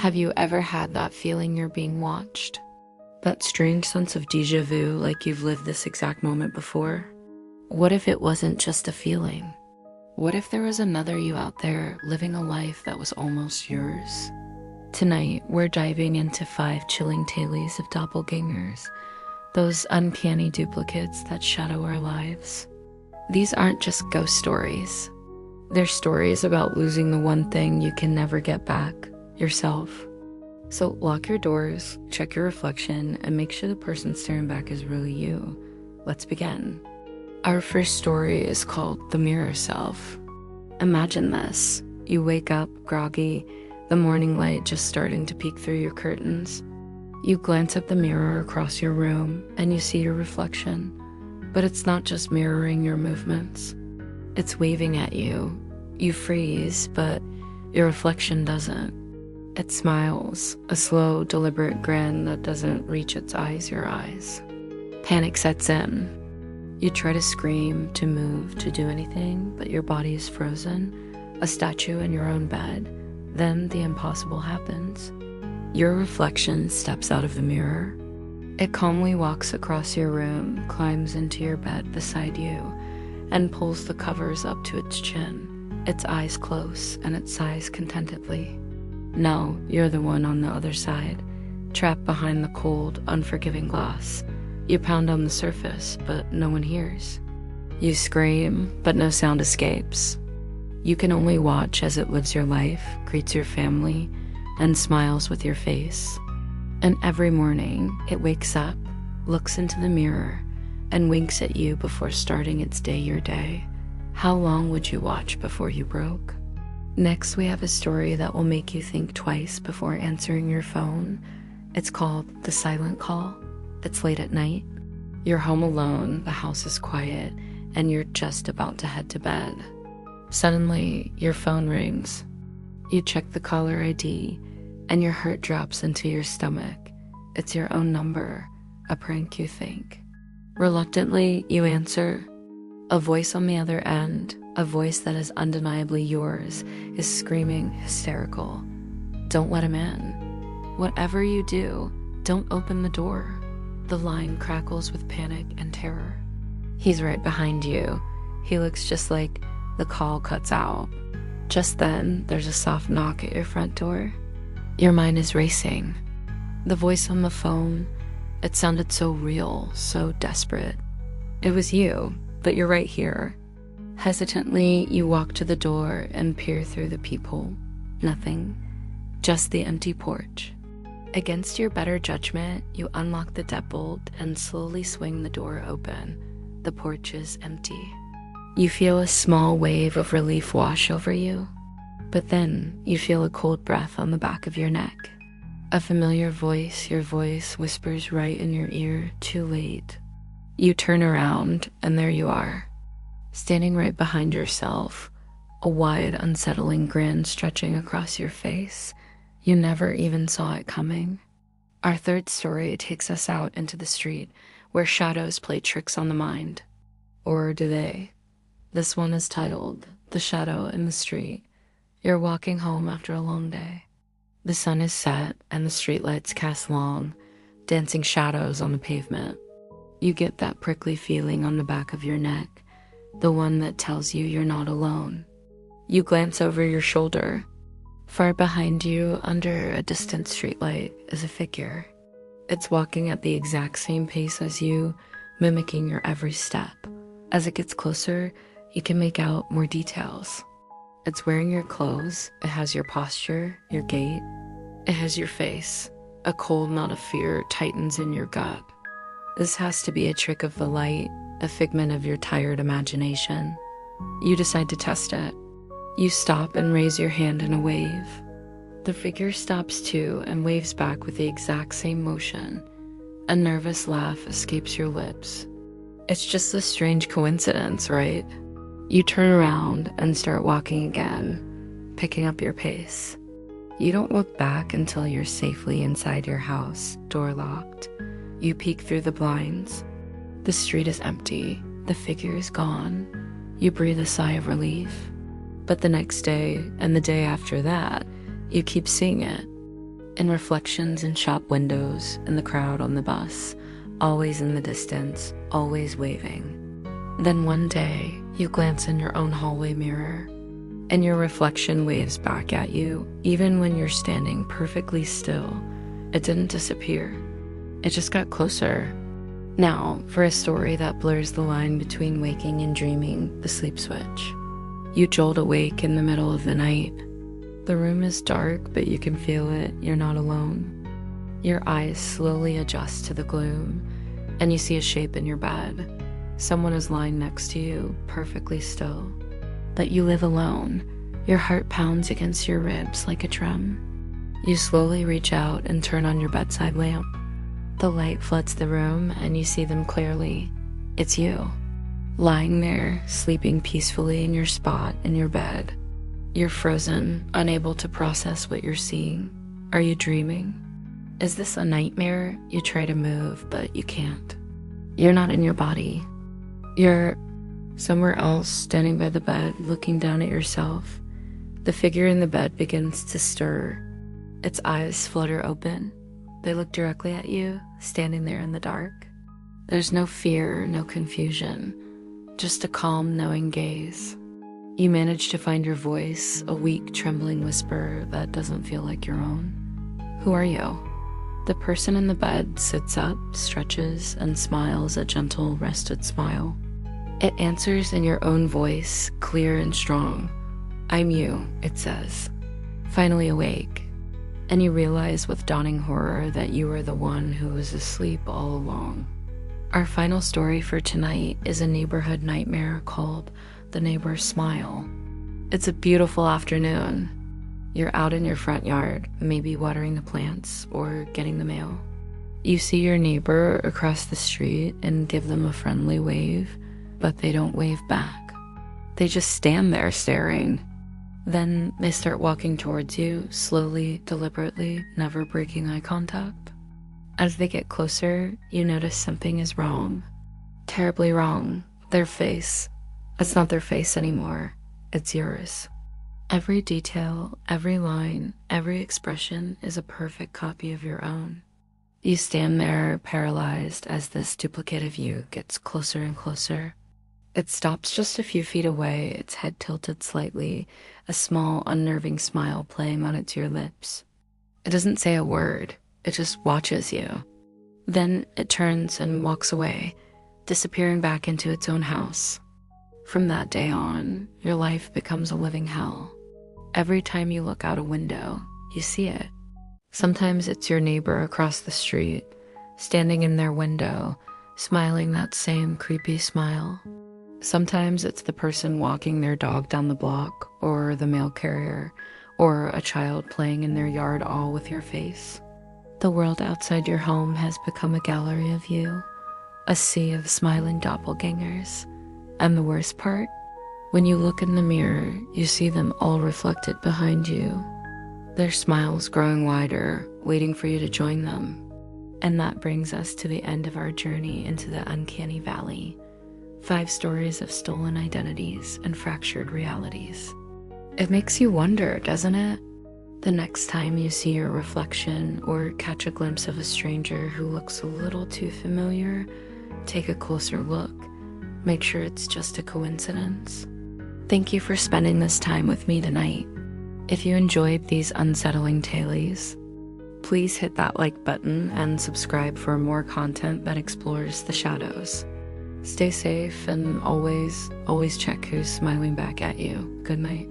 Have you ever had that feeling you're being watched? That strange sense of déjà vu, like you've lived this exact moment before? What if it wasn't just a feeling? What if there was another you out there living a life that was almost yours? Tonight, we're diving into 5 chilling tales of doppelgangers, those uncanny duplicates that shadow our lives. These aren't just ghost stories. They're stories about losing the one thing you can never get back, yourself. So lock your doors, check your reflection, and make sure the person staring back is really you. Let's begin. Our first story is called The Mirror Self. Imagine this. You wake up groggy, the morning light just starting to peek through your curtains. You glance at the mirror across your room and you see your reflection. But it's not just mirroring your movements. It's waving at you. You freeze, but your reflection doesn't. It smiles, a slow, deliberate grin that doesn't reach its eyes, your eyes. Panic sets in. You try to scream, to move, to do anything, but your body is frozen, a statue in your own bed. Then the impossible happens. Your reflection steps out of the mirror. It calmly walks across your room, climbs into your bed beside you, and pulls the covers up to its chin, its eyes close, and it sighs contentedly. No, you're the one on the other side, trapped behind the cold, unforgiving glass. You pound on the surface, but no one hears. You scream, but no sound escapes. You can only watch as it lives your life, greets your family, and smiles with your face. And every morning, it wakes up, looks into the mirror, and winks at you before starting its day your day. How long would you watch before you broke? Next, we have a story that will make you think twice before answering your phone. It's called The Silent Call. It's late at night. You're home alone, the house is quiet, and you're just about to head to bed. Suddenly, your phone rings. You check the caller ID, and your heart drops into your stomach. It's your own number, a prank you think. Reluctantly, you answer. A voice on the other end, a voice that is undeniably yours, is screaming hysterical. Don't let him in. Whatever you do, don't open the door. The line crackles with panic and terror. He's right behind you. He looks just like the call cuts out. Just then, there's a soft knock at your front door. Your mind is racing. The voice on the phone, it sounded so real, so desperate. It was you, but you're right here. Hesitantly, you walk to the door and peer through the peephole. Nothing, just the empty porch. Against your better judgment, you unlock the deadbolt and slowly swing the door open. The porch is empty. You feel a small wave of relief wash over you, but then you feel a cold breath on the back of your neck. A familiar voice, your voice whispers right in your ear, too late. You turn around, and there you are, standing right behind yourself, a wide, unsettling grin stretching across your face. You never even saw it coming. Our third story takes us out into the street, where shadows play tricks on the mind. Or do they? This one is titled, The Shadow in the Street. You're walking home after a long day. The sun is set, and the streetlights cast long, dancing shadows on the pavement. You get that prickly feeling on the back of your neck, the one that tells you you're not alone. You glance over your shoulder. Far behind you, under a distant streetlight, is a figure. It's walking at the exact same pace as you, mimicking your every step. As it gets closer, you can make out more details. It's wearing your clothes, it has your posture, your gait, it has your face. A cold knot of fear tightens in your gut. This has to be a trick of the light, a figment of your tired imagination. You decide to test it. You stop and raise your hand in a wave. The figure stops too and waves back with the exact same motion. A nervous laugh escapes your lips. It's just a strange coincidence, right? You turn around and start walking again, picking up your pace. You don't look back until you're safely inside your house, door locked. You peek through the blinds. The street is empty. The figure is gone. You breathe a sigh of relief. But the next day, and the day after that, you keep seeing it. in reflections in shop windows, in the crowd on the bus, always in the distance, always waving. Then one day, you glance in your own hallway mirror, and your reflection waves back at you, even when you're standing perfectly still. It didn't disappear. It just got closer. Now, for a story that blurs the line between waking and dreaming, the sleep switch. You jolt awake in the middle of the night. The room is dark, but you can feel it. You're not alone. Your eyes slowly adjust to the gloom, and you see a shape in your bed. Someone is lying next to you, perfectly still. But you live alone. Your heart pounds against your ribs like a drum. You slowly reach out and turn on your bedside lamp. The light floods the room, and you see them clearly. It's you, lying there, sleeping peacefully in your spot in your bed. You're frozen, unable to process what you're seeing. Are you dreaming? Is this a nightmare? You try to move, but you can't. You're not in your body. You're somewhere else, standing by the bed, looking down at yourself. The figure in the bed begins to stir. Its eyes flutter open. They look directly at you, standing there in the dark. There's no fear, no confusion, just a calm, knowing gaze. You manage to find your voice, a weak, trembling whisper that doesn't feel like your own. Who are you? The person in the bed sits up, stretches, and smiles a gentle, rested smile. It answers in your own voice, clear and strong. I'm you, it says. Finally awake. And you realize with dawning horror that you are the one who was asleep all along. Our final story for tonight is a neighborhood nightmare called The Neighbor's Smile. It's a beautiful afternoon. You're out in your front yard, maybe watering the plants or getting the mail. You see your neighbor across the street and give them a friendly wave, but they don't wave back. They just stand there staring. Then they start walking towards you, slowly, deliberately, never breaking eye contact. As they get closer, you notice something is wrong. Terribly wrong. Their face. It's not their face anymore. It's yours. Every detail, every line, every expression is a perfect copy of your own. You stand there, paralyzed, as this duplicate of you gets closer and closer. It stops just a few feet away, its head tilted slightly, a small, unnerving smile playing on its your lips. It doesn't say a word, it just watches you. Then it turns and walks away, disappearing back into its own house. From that day on, your life becomes a living hell. Every time you look out a window, you see it. Sometimes it's your neighbor across the street, standing in their window, smiling that same creepy smile. Sometimes it's the person walking their dog down the block, or the mail carrier, or a child playing in their yard, all with your face. The world outside your home has become a gallery of you, a sea of smiling doppelgangers. And the worst part? When you look in the mirror, you see them all reflected behind you, their smiles growing wider, waiting for you to join them. And that brings us to the end of our journey into the uncanny valley. 5 stories of stolen identities and fractured realities. It makes you wonder, doesn't it? The next time you see your reflection or catch a glimpse of a stranger who looks a little too familiar, take a closer look. Make sure it's just a coincidence. Thank you for spending this time with me tonight. If you enjoyed these unsettling tales, please hit that like button and subscribe for more content that explores the shadows. Stay safe and always check who's smiling back at you. Good night.